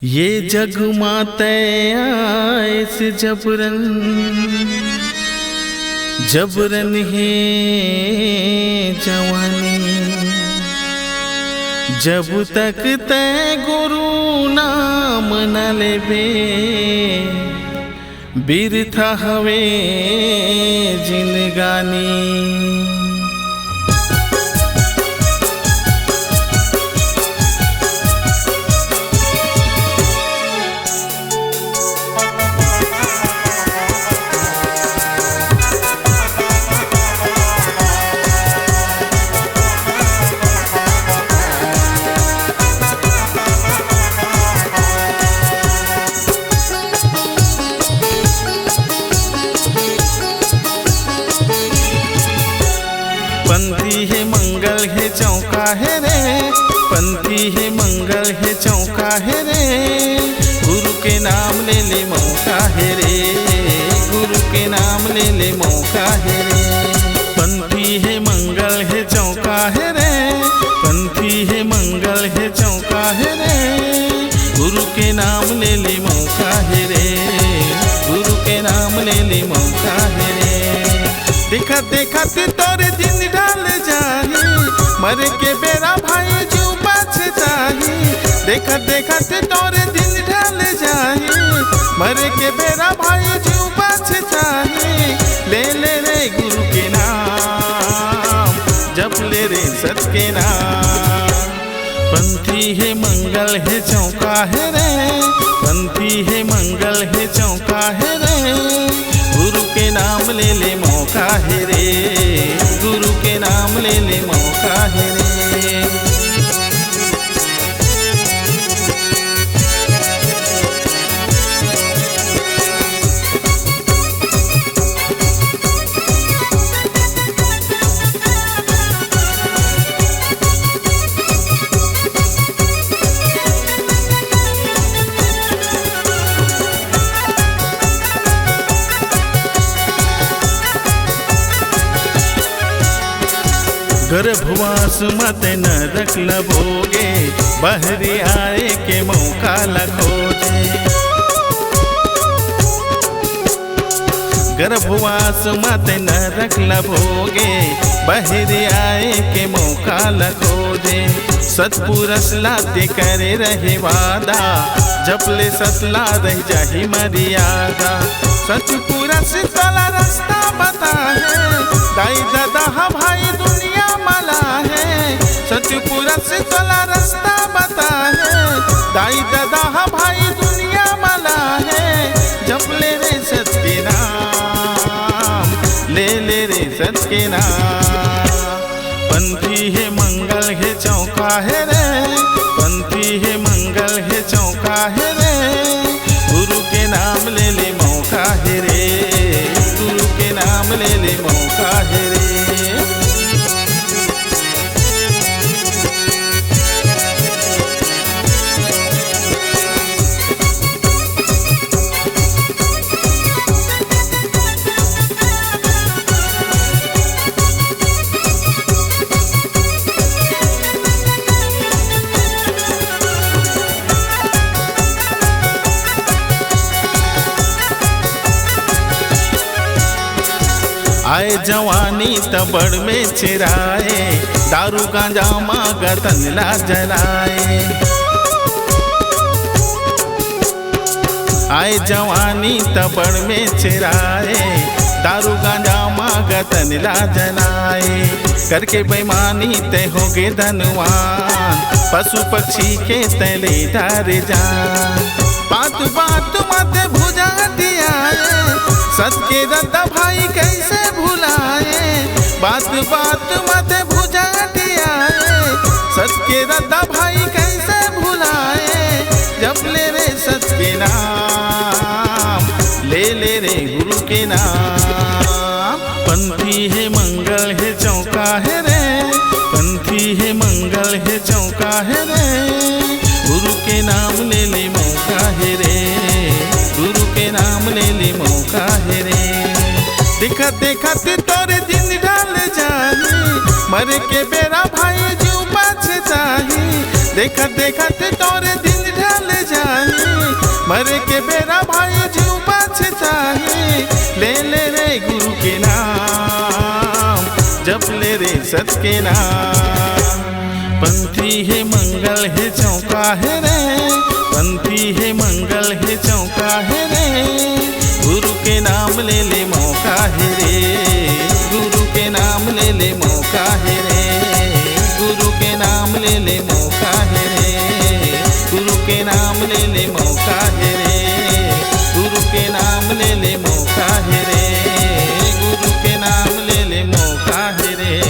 ये जग माते आयस जबरन जबरन है जवानी। जब तक तय गुरु नाम न लेबे बिरथा हवे जिनगानी। पंथी है मंगल है चौका है रे, पंथी है मंगल है चौका है रे। गुरु के नाम ले ले मौका है रे, गुरु के नाम ले ले मौका है रे। पंथी है मंगल है चौका है रे, पंथी है मंगल है चौका है रे। गुरु के नाम ले ले मौका है रे, गुरु के नाम ले ले मौका है रे। देखा देखा तोरे दिन ढल जाही, मरे के बेरा भाई जू पाछे जाही। देखा देखा तोरे दिन ढल जाही, मरे के बेरा भाई जू पाछे जाही। ले ले रे गुरु के नाम, जप ले रे सत के नाम। पंथी है मंगल है चौका है रे, पंथी है मंगल है चौका है रे। गुरु के नाम ले ले मौका है रे, गुरु के नाम ले ले मौका है रे। गर्भवास मत न रख लबोगे, बहरी आए के मौका लगोगे। गर्भवास मत न रख लबोगे, बहरी आए के मौका लगोगे। सतपुरुष लाते करे रहे वादा, जपले सतला रह जाही मर्यादा। सतपुरुष तला रास्ता बता है, दाई दादा हा भाई दुनिया मला है। सतपुरुष तला रास्ता बता है, दाई दादा हा भाई दुनिया मला है। जपले रे सत के नाम, ले ले रे सत के नाम। पंथी है मंगल है चौका है रे, पंथी है मंगल है चौका है रे। गुरु के नाम ले ले मौका है रे, गुरु के नाम ले ले मौका है रे। आए जवानी तबड़ में चिराए, दारू गांजा मागतन ला जलाए। आए जवानी तबड़ में चिराए, दारू गांजा मागतन ला जलाए। करके बेईमानी ते होगे धनवान, पशु पक्षी के तले डारे जान। बात बात मत भुजा दिया, सत के रद्दा भाई कैसे भुलाए। बात बात मत भुजा दिया, सत के रद्दा भाई कैसे भुलाए। जप ले रे सत के नाम, ले ले रे गुरु के नाम। पंथी है मंगल है चौका है रे, पंथी है मंगल है चौका है रे। गुरु के नाम ले ले मौका है रे, गुरु के नाम ले ले मौका है रे। देखा देखा तोरे दिन ढल जाही, मरे के बेरा भाई जू पाछे जाही। देखत देखत तोरे दिन ढल जाई, सच के नाम। पंथी है मंगल है चौका है रे, पंथी है मंगल है चौका है रे, गुरु के नाम ले ले मौका है रे, गुरु के नाम ले ले मौका है रे, गुरु के नाम ले ले मौका है रे, गुरु के नाम ले ले मौका है रे, गुरु के नाम ले ले मौका है रे, गुरु के नाम ले ले मौका है रे।